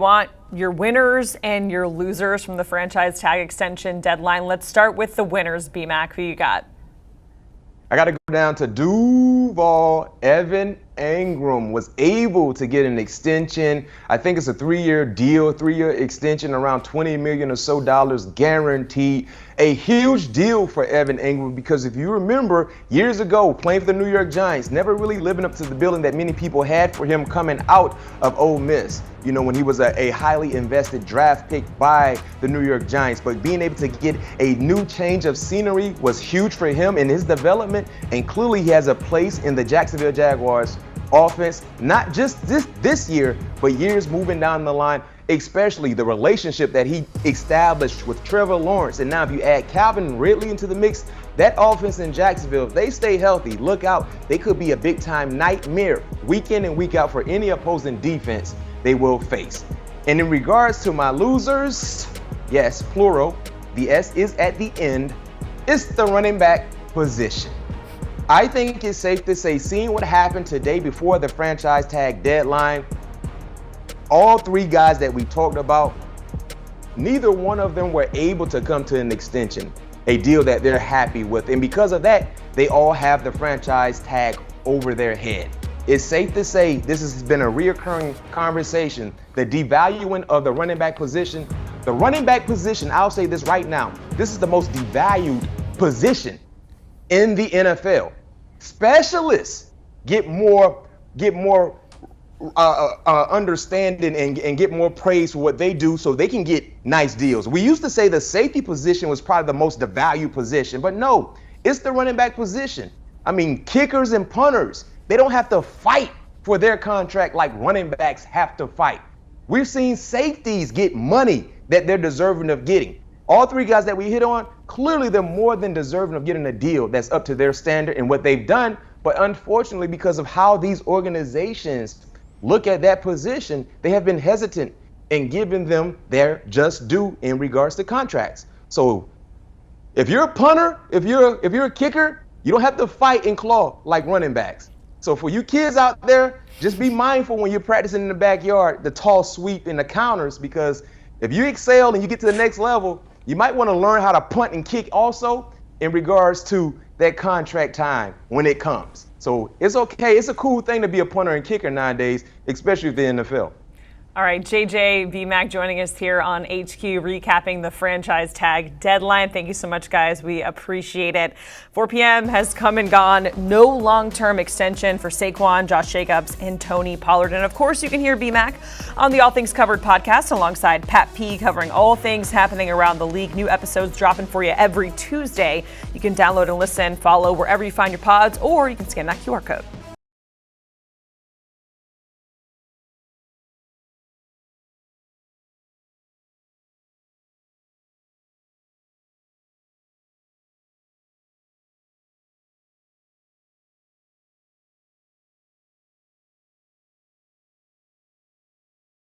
want your winners and your losers from the franchise tag extension deadline. Let's start with the winners, BMAC. Who you got? I got to go down to Duval. Evan Engram was able to get an extension. I think it's a 3-year deal, 3-year extension, around $20 million or so guaranteed. A huge deal for Evan Engram because if you remember years ago playing for the New York Giants, never really living up to the billing that many people had for him coming out of Ole Miss. You know, when he was a highly invested draft pick by the New York Giants. But being able to get a new change of scenery was huge for him in his development. And clearly he has a place in the Jacksonville Jaguars offense, not just this year, but years moving down the line, especially the relationship that he established with Trevor Lawrence. And now if you add Calvin Ridley into the mix, that offense in Jacksonville, if they stay healthy, look out, they could be a big-time nightmare week in and week out for any opposing defense they will face. And in regards to my losers, yes, plural, the S is at the end, it's the running back position. I think it's safe to say, seeing what happened today before the franchise tag deadline, all three guys that we talked about, neither one of them were able to come to an extension, a deal that they're happy with. And because of that, they all have the franchise tag over their head. It's safe to say this has been a reoccurring conversation, the devaluing of the running back position. The running back position, I'll say this right now, this is the most devalued position in the NFL. Specialists get more understanding and get more praise for what they do so they can get nice deals. We used to say the safety position was probably the most devalued position, but no, it's the running back position. I mean, kickers and punters, they don't have to fight for their contract like running backs have to fight. We've seen safeties get money that they're deserving of getting. All three guys that we hit on, clearly they're more than deserving of getting a deal that's up to their standard and what they've done. But unfortunately, because of how these organizations look at that position, they have been hesitant in giving them their just due in regards to contracts. So if you're a punter, if you're a kicker, you don't have to fight and claw like running backs. So for you kids out there, just be mindful when you're practicing in the backyard, the tall sweep and the counters, because if you excel and you get to the next level, you might want to learn how to punt and kick also in regards to that contract time when it comes. So it's okay. It's a cool thing to be a punter and kicker nowadays, especially with the NFL. All right, JJ, BMAC joining us here on HQ, recapping the franchise tag deadline. Thank you so much, guys. We appreciate it. 4 p.m. has come and gone. No long-term extension for Saquon, Josh Jacobs, and Tony Pollard. And, of course, you can hear BMAC on the All Things Covered podcast alongside Pat P, covering all things happening around the league. New episodes dropping for you every Tuesday. You can download and listen, follow wherever you find your pods, or you can scan that QR code.